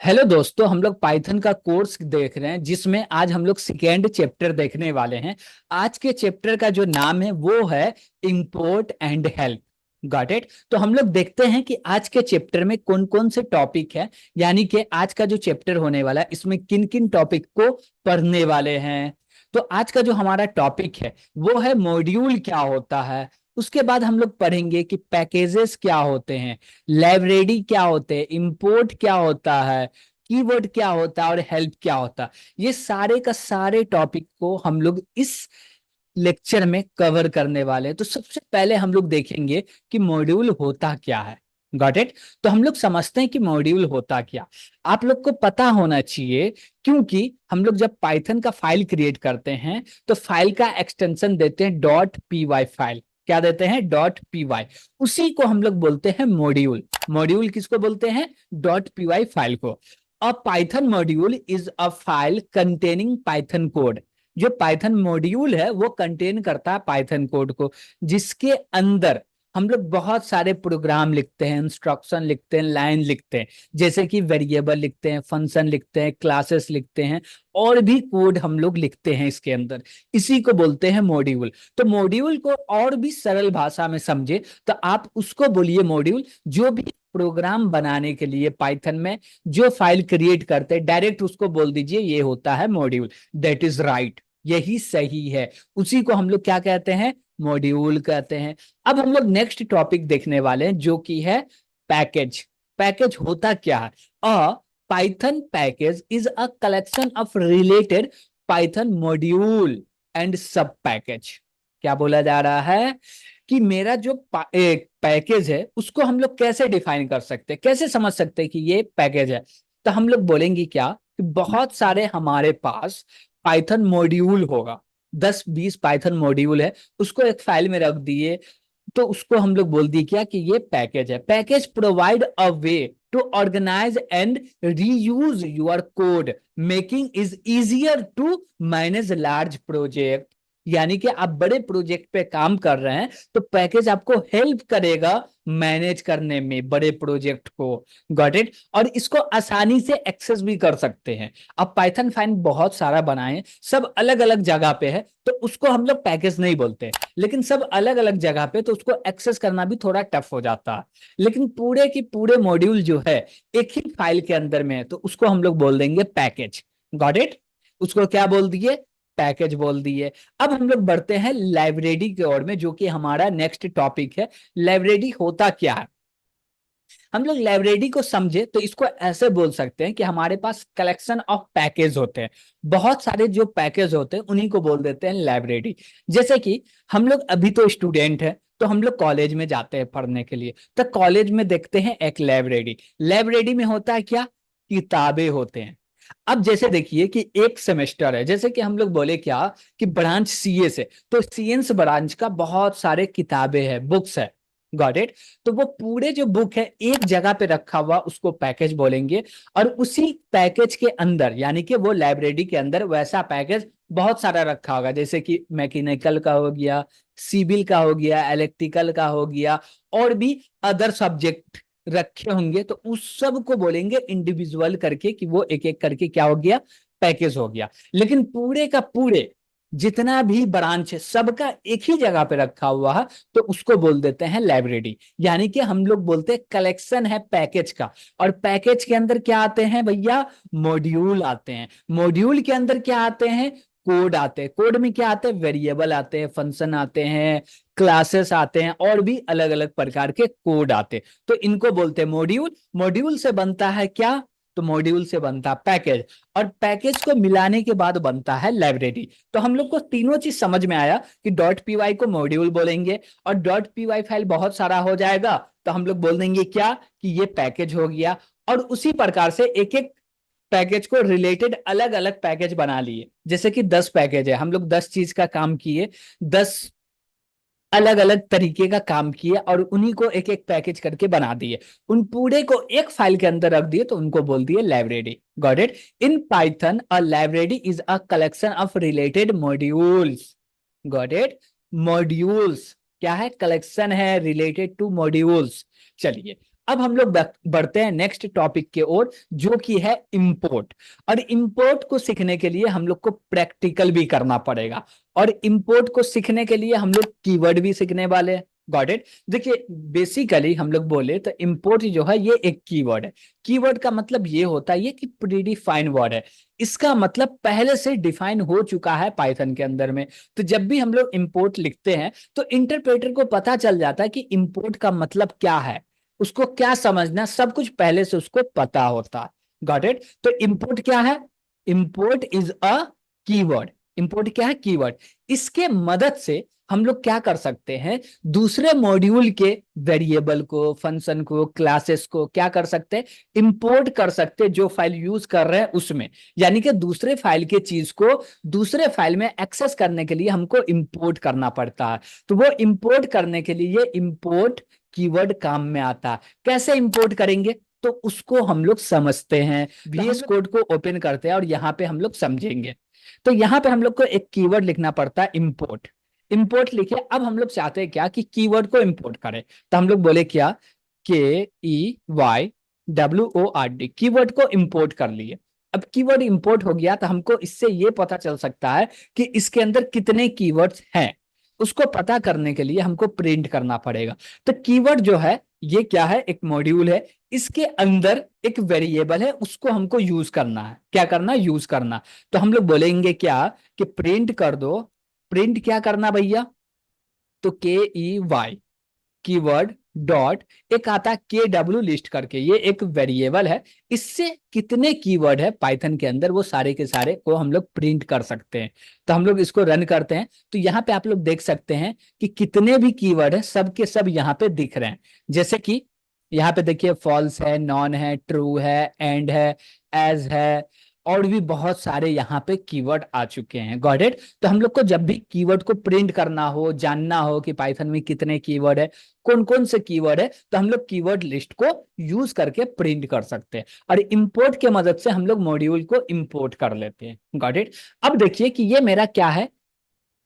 Hello दोस्तों, हम लोग पाइथन का कोर्स देख रहे हैं जिसमें आज हम लोग सेकेंड चैप्टर देखने वाले हैं। आज के चैप्टर का जो नाम है वो है import and help. Got it. तो हम लोग देखते हैं कि आज के चैप्टर में कौन कौन से टॉपिक है, यानी कि आज का जो चैप्टर होने वाला है इसमें किन किन टॉपिक को पढ़ने वाले हैं। तो आज का जो हमारा टॉपिक है वो है मॉड्यूल क्या होता है। उसके बाद हम लोग पढ़ेंगे कि पैकेजेस क्या होते हैं, लाइब्रेरी क्या होते हैं, इंपोर्ट क्या होता है, कीवर्ड क्या होता है और हेल्प क्या होता है। ये सारे का सारे टॉपिक को हम लोग इस लेक्चर में कवर करने वाले हैं। तो सबसे पहले हम लोग देखेंगे कि मॉड्यूल होता क्या है। Got it. तो हम लोग समझते हैं कि मॉड्यूल होता क्या, आप लोग को पता होना चाहिए, क्योंकि हम लोग जब पाइथन का फाइल क्रिएट करते हैं तो फाइल का एक्सटेंशन देते हैं डॉट पी वाई फाइल। क्या देते हैं? Dot P Y. उसी को हम लोग बोलते हैं मॉड्यूल। मॉड्यूल किसको बोलते हैं? डॉट पी वाई फाइल को। A Python module is a file containing Python code. जो पाइथन मॉड्यूल है वो कंटेन करता है पाइथन कोड को, जिसके अंदर हम लोग बहुत सारे प्रोग्राम लिखते हैं, इंस्ट्रक्शन लिखते हैं, लाइन लिखते हैं, जैसे कि वेरिएबल लिखते हैं, फंक्शन लिखते हैं, क्लासेस लिखते हैं, और भी कोड हम लोग लिखते हैं इसके अंदर। इसी को बोलते हैं मॉड्यूल। तो मॉड्यूल को और भी सरल भाषा में समझे तो आप उसको बोलिए मॉड्यूल। जो भी प्रोग्राम बनाने के लिए पाइथन में जो फाइल क्रिएट करते हैं डायरेक्ट उसको बोल दीजिए ये होता है मॉड्यूल। दैट इज राइट, यही सही है। उसी को हम लोग क्या कहते हैं? मॉड्यूल कहते हैं। अब हम लोग नेक्स्ट टॉपिक देखने वाले हैं जो कि है पैकेज। पैकेज होता क्या है? A Python package is a collection of related Python module and sub package. क्या बोला जा रहा है कि मेरा जो एक पैकेज है उसको हम लोग कैसे डिफाइन कर सकते हैं, कैसे समझ सकते हैं कि ये पैकेज है। तो हम लोग बोलेंगे क्या कि बहुत सारे हमारे पास पाइथन मॉड्यूल होगा, 10-20 पाइथन मॉड्यूल है, उसको एक फाइल में रख दिए, तो उसको हम लोग बोल दिए क्या कि ये पैकेज है। Package provide a way to organise and reuse your code, making is easier to manage large project. यानी कि आप बड़े प्रोजेक्ट पे काम कर रहे हैं तो पैकेज आपको हेल्प करेगा मैनेज करने में बड़े प्रोजेक्ट को। Got it. और इसको आसानी से एक्सेस भी कर सकते हैं। अब पाइथन फाइल बहुत सारा बनाए, सब अलग अलग जगह पे है, तो उसको हम लोग पैकेज नहीं बोलते, लेकिन सब अलग अलग जगह पे, तो उसको एक्सेस करना भी थोड़ा टफ हो जाता है। लेकिन पूरे की पूरे मॉड्यूल जो है एक ही फाइल के अंदर में है, तो उसको हम लोग बोल देंगे पैकेज। Got it. उसको क्या बोल दिए? पैकेज बोल दिए। अब हम लोग बढ़ते हैं लाइब्रेरी की ओर में, जो कि हमारा नेक्स्ट टॉपिक है। लाइब्रेरी होता क्या है? हम लोग लाइब्रेरी को समझे तो इसको ऐसे बोल सकते हैं कि हमारे पास कलेक्शन ऑफ पैकेज होते हैं। बहुत सारे जो पैकेज होते हैं उन्हीं को बोल देते हैं लाइब्रेरी। जैसे कि हम लोग अभी तो स्टूडेंट है, तो हम लोग कॉलेज में जाते हैं पढ़ने के लिए, तो कॉलेज में देखते हैं एक लाइब्रेरी। लाइब्रेरी में होता है क्या? किताबें होते हैं। अब जैसे देखिए कि एक सेमेस्टर है, जैसे कि हम लोग बोले क्या कि ब्रांच सीए से, तो सीएंस ब्रांच का बहुत सारे किताबें हैं, बुक्स है। Got it. तो वो पूरे जो बुक है एक जगह पे रखा हुआ उसको पैकेज बोलेंगे। और उसी पैकेज के अंदर, यानी कि वो लाइब्रेरी के अंदर वैसा पैकेज बहुत सारा रखा होगा, जैसे कि मैकेनिकल का हो गया, सिविल का हो गया, इलेक्ट्रिकल का हो गया, और भी अदर सब्जेक्ट रखे होंगे, तो उस सब को बोलेंगे इंडिविजुअल करके कि वो एक एक करके क्या हो गया? पैकेज हो गया। लेकिन पूरे का पूरे जितना भी ब्रांच है सबका एक ही जगह पे रखा हुआ है, तो उसको बोल देते हैं लाइब्रेरी। यानी कि हम लोग बोलते हैं कलेक्शन है पैकेज का। और पैकेज के अंदर क्या आते हैं भैया? मॉड्यूल आते हैं। मॉड्यूल के अंदर क्या आते हैं? कोड आते हैं। कोड में क्या आते हैं? वेरिएबल आते हैं, फंक्शन आते हैं, क्लासेस आते हैं, और भी अलग अलग प्रकार के कोड आते हैं। तो इनको बोलते हैं मॉड्यूल। मॉड्यूल से बनता है क्या? तो मॉड्यूल से बनता है पैकेज। और पैकेज को मिलाने के बाद बनता है लाइब्रेरी। तो हम लोग को तीनों चीज समझ में आया कि डॉट पी वाई को मॉड्यूल बोलेंगे, और डॉट पी वाई फाइल बहुत सारा हो जाएगा तो हम लोग बोल देंगे क्या कि ये पैकेज हो गया। और उसी प्रकार से एक एक पैकेज को रिलेटेड अलग अलग पैकेज बना लिए। जैसे कि 10 पैकेज है, हम लोग 10 चीज का काम किए, 10 अलग अलग तरीके का काम किए, और उन्हीं को एक एक पैकेज करके बना दिए। उन पूरे को एक फाइल के अंदर रख दिए, तो उनको बोल दिए library. Got it. In Python a library is a collection of related modules. Got it. Modules क्या है? कलेक्शन है रिलेटेड टू मॉड्यूल्स। चलिए, अब हम लोग बढ़ते हैं नेक्स्ट टॉपिक के ओर, जो कि है इंपोर्ट। और इंपोर्ट को सीखने के लिए हम लोग को प्रैक्टिकल भी करना पड़ेगा, और इंपोर्ट को सीखने के लिए हम लोग कीवर्ड भी सीखने वाले हैं। Got it. देखिए, बेसिकली हम लोग बोले तो इंपोर्ट जो है ये एक कीवर्ड है। कीवर्ड का मतलब ये होता है ये कि प्रीडिफाइन वर्ड है, इसका मतलब पहले से डिफाइन हो चुका है पाइथन के अंदर में। तो जब भी हम लोग इंपोर्ट लिखते हैं तो इंटरप्रेटर को पता चल जाता है कि इंपोर्ट का मतलब क्या है, उसको क्या समझना, सब कुछ पहले से उसको पता होता है। Got it. तो इंपोर्ट क्या है? Import is a keyword. Import क्या है? कीवर्ड। इसके मदद से हम लोग क्या कर सकते हैं, दूसरे मॉड्यूल के वेरिएबल को, फंक्शन को, क्लासेस को क्या कर सकते हैं, इंपोर्ट कर सकते हैं, जो फाइल यूज कर रहे हैं उसमें। यानी कि दूसरे फाइल की चीज को दूसरे फाइल में एक्सेस करने के लिए हमको इंपोर्ट करना पड़ता है। तो वो इंपोर्ट करने के लिए ये इंपोर्ट कीवर्ड काम में आता है। कैसे इंपोर्ट करेंगे तो उसको हम लोग समझते हैं। VS कोड को ओपन करते हैं और यहाँ पे हम लोग समझेंगे। तो यहाँ पे हम लोग को एक कीवर्ड लिखना पड़ता है, इंपोर्ट। इंपोर्ट लिखे। अब हम लोग चाहते हैं क्या कि कीवर्ड को इंपोर्ट करें, तो हम लोग बोले क्या, KEYWORD, कीवर्ड को इंपोर्ट कर लिए। अब कीवर्ड इंपोर्ट हो गया तो हमको इससे ये पता चल सकता है कि इसके अंदर कितने कीवर्ड्स हैं। उसको पता करने के लिए हमको प्रिंट करना पड़ेगा। तो कीवर्ड जो है ये क्या है, एक मॉड्यूल है, इसके अंदर एक वेरिएबल है, उसको हमको यूज करना है। क्या करना? यूज करना। तो हम लोग बोलेंगे क्या कि प्रिंट कर दो। प्रिंट क्या करना भैया, तो KEY कीवर्ड डॉट, एक आता KW लिस्ट करके, ये एक वेरिएबल है। इससे कितने कीवर्ड है पाइथन के अंदर वो सारे के सारे को हम लोग प्रिंट कर सकते हैं। तो हम लोग इसको रन करते हैं तो यहाँ पे आप लोग देख सकते हैं कि कितने भी कीवर्ड है सब के सब यहाँ पे दिख रहे हैं। जैसे कि यहाँ पे देखिए, फॉल्स है, नॉन है, ट्रू है, एंड है, एज है, और भी बहुत सारे यहाँ पे कीवर्ड आ चुके हैं। Got it. तो हम लोग को जब भी कीवर्ड को प्रिंट करना हो, जानना हो कि पाइथन में कितने कीवर्ड है, कौन कौन से कीवर्ड है, तो हम लोग कीवर्ड लिस्ट को यूज करके प्रिंट कर सकते हैं। और इंपोर्ट के मदद से हम लोग मॉड्यूल को इंपोर्ट कर लेते हैं। Got it. अब देखिए कि ये मेरा क्या है,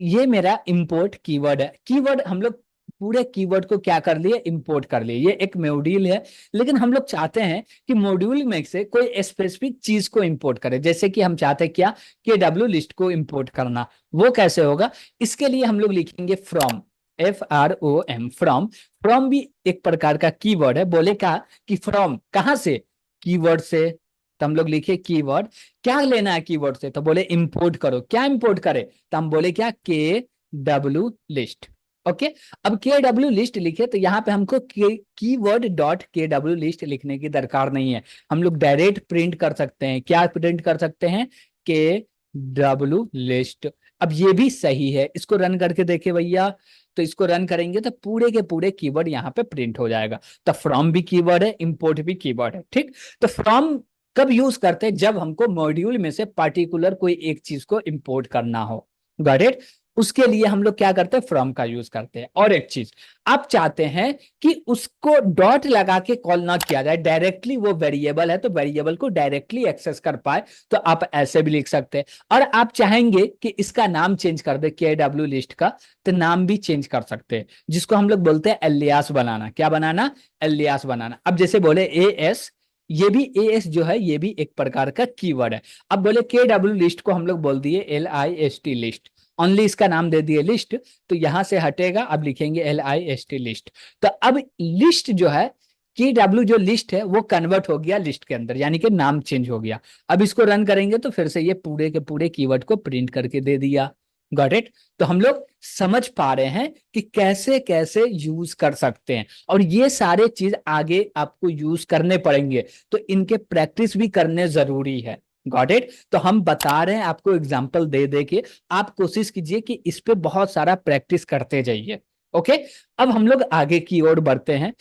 ये मेरा इंपोर्ट कीवर्ड है। कीवर्ड हम लोग पूरे कीवर्ड को क्या कर लिए, इंपोर्ट कर लिए। ये एक मॉड्यूल है, लेकिन हम लोग चाहते हैं कि मॉड्यूल में से कोई स्पेसिफिक चीज को इंपोर्ट करें। जैसे कि हम चाहते हैं क्या, KW लिस्ट को इंपोर्ट करना। वो कैसे होगा, इसके लिए हम लोग लिखेंगे फ्रॉम, FROM, फ्रॉम। फ्रॉम भी एक प्रकार का कीवर्ड है। बोले क्या कि फ्रॉम कहां से, कीवर्ड से। तो हम लोग लिखे कीवर्ड, क्या लेना है कीवर्ड से, तो बोले इंपोर्ट करो। क्या इंपोर्ट करे, तो हम बोले क्या, KW लिस्ट। ओके। अब KW लिस्ट लिखे तो यहाँ पे हमको कीवर्ड डॉट KW लिस्ट लिखने की दरकार नहीं है। हम लोग डायरेक्ट प्रिंट कर सकते हैं। क्या प्रिंट कर सकते हैं, KW लिस्ट। अब ये भी सही है, इसको रन करके देखे भैया। तो इसको रन करेंगे तो पूरे के पूरे कीवर्ड यहाँ पे प्रिंट हो जाएगा। तो फ्रॉम भी कीवर्ड है, इंपोर्ट भी कीवर्ड है। ठीक। तो फ्रॉम कब यूज करते हैं, जब हमको मॉड्यूल में से पार्टिकुलर कोई एक चीज को इंपोर्ट करना हो। Got it. उसके लिए हम लोग क्या करते हैं, फ्रॉम का यूज करते हैं। और एक चीज, आप चाहते हैं कि उसको डॉट लगा के कॉल ना किया जाए, डायरेक्टली वो वेरिएबल है तो वेरिएबल को डायरेक्टली एक्सेस कर पाए, तो आप ऐसे भी लिख सकते हैं। और आप चाहेंगे कि इसका नाम चेंज कर दे KW लिस्ट का, तो नाम भी चेंज कर सकते हैं, जिसको हम लोग बोलते हैं एलियास बनाना। क्या बनाना, एलियास बनाना। अब जैसे बोले AS, ये भी AS जो है ये भी एक प्रकार का कीवर्ड है। अब बोले KW लिस्ट को हम लोग बोल दिए LIST लिस्ट, ओनली इसका नाम दे दिए लिस्ट। तो यहां से हटेगा, अब लिखेंगे LIST लिस्ट। तो अब लिस्ट जो है, KW जो लिस्ट है वो कन्वर्ट हो गया लिस्ट के अंदर, यानी कि नाम चेंज हो गया। अब इसको रन करेंगे तो फिर से ये पूरे के पूरे कीवर्ड को प्रिंट करके दे दिया। Got it. तो हम लोग समझ पा रहे हैं कि कैसे कैसे यूज कर सकते हैं, और ये सारे चीज आगे आपको यूज करने पड़ेंगे, तो इनके प्रैक्टिस भी करने जरूरी है। Got it. तो हम बता रहे हैं आपको एग्जाम्पल दे दे के, आप कोशिश कीजिए कि इस पे बहुत सारा प्रैक्टिस करते जाइए। ओके। अब हम लोग आगे की ओर बढ़ते हैं।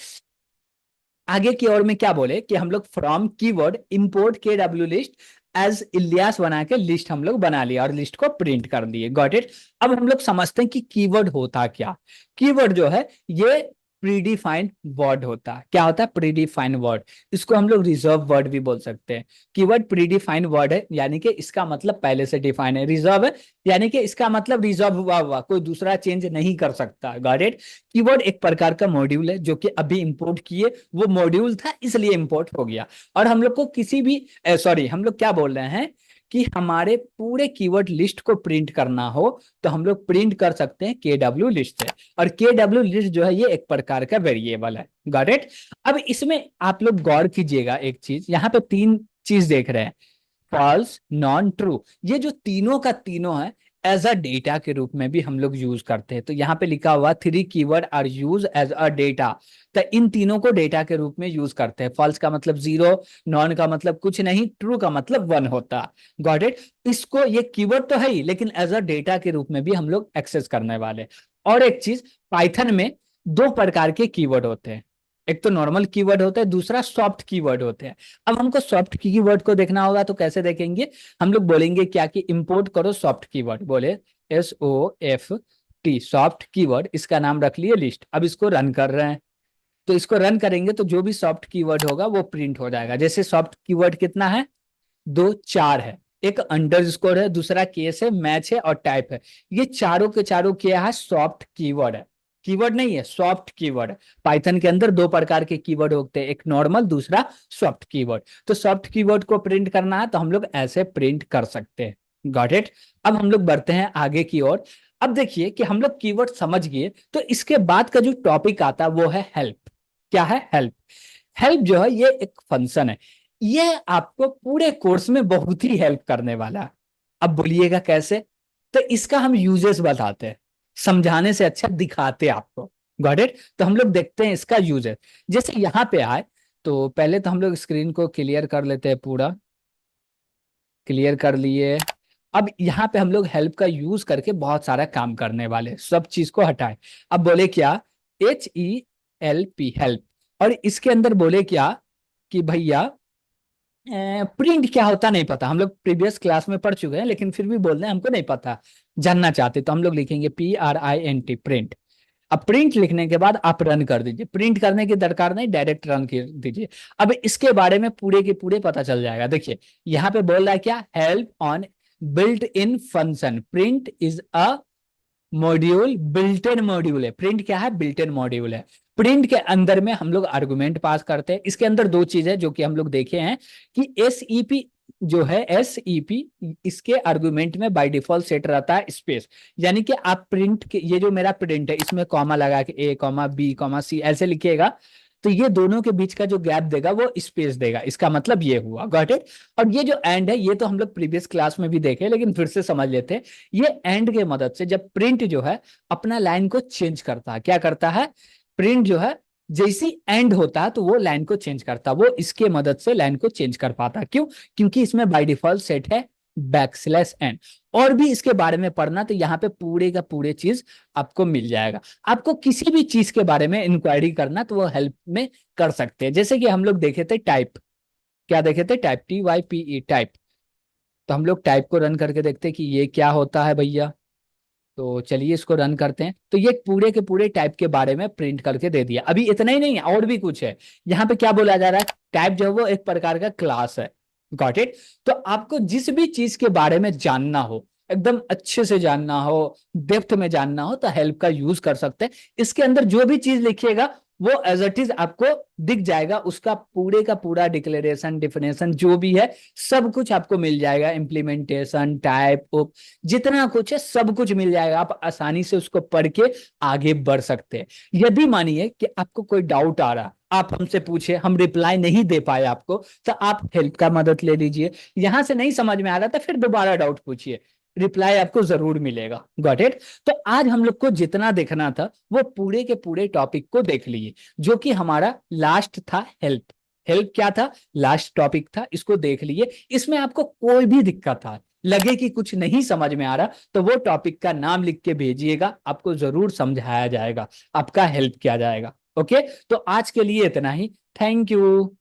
आगे की ओर में क्या बोले कि हम लोग from keyword import KW list as alias बना के लिस्ट हम लोग बना लिया और लिस्ट को प्रिंट कर दिए। Got it. अब हम लोग समझते हैं कि कीवर्ड होता क्या। कीवर्ड जो है ये प्रीडिफाइंड वर्ड होता है। क्या होता है? Predefined word. इसको हम लोग रिजर्व वर्ड भी बोल सकते हैं। कीवर्ड प्रीडिफाइंड वर्ड है, यानी कि इसका मतलब पहले से डिफाइन है। रिजर्व है यानी कि इसका मतलब रिजर्व हुआ कोई दूसरा चेंज नहीं कर सकता। Got it? कीवर्ड एक प्रकार का मॉड्यूल है जो कि अभी इंपोर्ट किए, वो मॉड्यूल था इसलिए इंपोर्ट हो गया। और हम लोग को किसी भी सॉरी, हम लोग क्या बोल रहे हैं कि हमारे पूरे कीवर्ड लिस्ट को प्रिंट करना हो तो हम लोग प्रिंट कर सकते हैं KW लिस्ट से। और KW लिस्ट जो है ये एक प्रकार का वेरिएबल है। Got it? अब इसमें आप लोग गौर कीजिएगा एक चीज, यहाँ पे तीन चीज देख रहे हैं, फॉल्स, नॉन, ट्रू। ये जो तीनों का तीनों है एज अ डेटा के रूप में भी हम लोग यूज करते हैं। तो यहाँ पे लिखा हुआ 3 keyword are use as a data. तो इन तीनों को डेटा के रूप में यूज करते हैं। फॉल्स का मतलब 0, नॉन का मतलब कुछ नहीं, ट्रू का मतलब 1 होता। Got it? इसको, ये कीवर्ड तो है ही लेकिन एज अ डेटा के रूप में भी हम लोग एक्सेस करने वाले। और एक चीज, पाइथन में 2 प्रकार के कीवर्ड होते हैं। एक तो नॉर्मल कीवर्ड होता है, दूसरा सॉफ्ट कीवर्ड होते हैं। अब हमको सॉफ्ट कीवर्ड को देखना होगा तो कैसे देखेंगे? हम लोग बोलेंगे क्या कि इंपोर्ट करो सॉफ्ट कीवर्ड। बोले SOFT, सॉफ्ट कीवर्ड, इसका नाम रख लिए लिस्ट। अब इसको रन कर रहे हैं, तो इसको रन करेंगे तो जो भी सॉफ्ट कीवर्ड होगा वो प्रिंट हो जाएगा। जैसे सॉफ्ट कीवर्ड कितना है? 2, 4 है। एक अंडरस्कोर है, दूसरा केस है, मैच है और टाइप है। ये चारों के चारों क्या है? सॉफ्ट कीवर्ड है। कीवर्ड नहीं है, सॉफ्ट कीवर्ड। पाइथन के अंदर 2 प्रकार के कीवर्ड होते हैं, एक नॉर्मल, दूसरा सॉफ्ट कीवर्ड। तो सॉफ्ट कीवर्ड को प्रिंट करना है तो हम लोग ऐसे प्रिंट कर सकते हैं। Got it? अब हम लोग बढ़ते हैं आगे की ओर। अब देखिए कि हम लोग कीवर्ड समझ गए, तो इसके बाद का जो टॉपिक आता है वो है हेल्प। क्या है? हेल्प। हेल्प जो है ये एक फंक्शन है, ये आपको पूरे कोर्स में बहुत ही हेल्प करने वाला है। अब बोलिएगा कैसे? तो इसका हम यूजेस बताते हैं, समझाने से अच्छा दिखाते हैं आपको। Got it? तो हम लोग देखते हैं इसका यूजेस। जैसे यहाँ पे आए तो पहले तो हम लोग स्क्रीन को क्लियर कर लेते हैं, पूरा क्लियर कर लिए। अब यहाँ पे हम लोग हेल्प का यूज करके बहुत सारा काम करने वाले, सब चीज को हटाए। अब बोले क्या? HELP, help. और इसके अंदर बोले क्या कि भैया प्रिंट क्या होता नहीं पता, हम लोग प्रीवियस क्लास में पढ़ चुके हैं लेकिन फिर भी बोल रहे हैं हमको नहीं पता, जानना चाहते, तो हम लोग लिखेंगे PRINT, प्रिंट। अब प्रिंट लिखने के बाद आप रन कर दीजिए, प्रिंट करने की दरकार नहीं, डायरेक्ट रन कर दीजिए। अब इसके बारे में पूरे के पूरे पता चल जाएगा। देखिए यहाँ पे बोल रहा है क्या? Help on built in function, print is a module, built in module है। प्रिंट क्या है? बिल्ट इन मॉड्यूल है। प्रिंट के अंदर में हम लोग आर्गुमेंट पास करते हैं। इसके अंदर 2 चीज है जो कि हम लोग देखे हैं कि SEP जो है, SEP इसके आर्गुमेंट में बाय डिफॉल्ट सेट रहता है स्पेस। यानी कि आप प्रिंट के, ये जो मेरा प्रिंट है इसमें कॉमा लगा के A, B, C ऐसे लिखिएगा, तो ये दोनों के बीच का जो गैप देगा वो स्पेस देगा, इसका मतलब ये हुआ। Got it? और ये जो एंड है ये तो हम लोग प्रीवियस क्लास में भी देखे लेकिन फिर से समझ लेते हैं। ये एंड के मदद से जब प्रिंट जो है अपना लाइन को चेंज करता है, क्या करता है? प्रिंट जो है जैसी एंड होता है तो वो लाइन को चेंज करता है, वो इसके मदद से लाइन को चेंज कर पाता है। क्यों? क्योंकि इसमें बाय डिफॉल्ट सेट है \n। और भी इसके बारे में पढ़ना तो यहाँ पे पूरे का पूरे चीज आपको मिल जाएगा। आपको किसी भी चीज के बारे में इंक्वायरी करना तो वो हेल्प में कर सकते हैं। जैसे कि हम लोग देखे थे टाइप, क्या देखे थे? Type, TYPE, type. तो हम लोग टाइप को रन करके देखते हैं कि ये क्या होता है भैया। तो चलिए इसको रन करते हैं। तो ये पूरे के पूरे टाइप के बारे में प्रिंट करके दे दिया। अभी इतना ही नहीं है, और भी कुछ है। यहाँ पे क्या बोला जा रहा है? टाइप जो है वो एक प्रकार का क्लास है। Got it? तो आपको जिस भी चीज के बारे में जानना हो, एकदम अच्छे से जानना हो, डेप्थ में जानना हो, तो हेल्प का यूज कर सकते हैं। इसके अंदर जो भी चीज लिखिएगा वो एज इट इज आपको दिख जाएगा, उसका पूरे का पूरा डिक्लेरेशन, डिफिनेशन जो भी है सब कुछ आपको मिल जाएगा। इम्प्लीमेंटेशन, टाइप, जितना कुछ है सब कुछ मिल जाएगा। आप आसानी से उसको पढ़ के आगे बढ़ सकते हैं। यदि मानिए कि आपको कोई डाउट आ रहा, आप हमसे पूछे, हम रिप्लाई नहीं दे पाए आपको, तो आप हेल्प का मदद ले लीजिए। यहां से नहीं समझ में आ रहा था फिर दोबारा डाउट पूछिए, रिप्लाई आपको जरूर मिलेगा। Got it? तो आज हम लोग को जितना देखना था वो पूरे के पूरे टॉपिक को देख लिए, जो कि हमारा लास्ट था हेल्प। हेल्प क्या था? लास्ट टॉपिक था, इसको देख लिए। इसमें आपको कोई भी दिक्कत था, लगे कि कुछ नहीं समझ में आ रहा, तो वो टॉपिक का नाम लिख के भेजिएगा, आपको जरूर समझाया जाएगा, आपका हेल्प किया जाएगा। ओके? तो आज के लिए इतना ही। Thank you.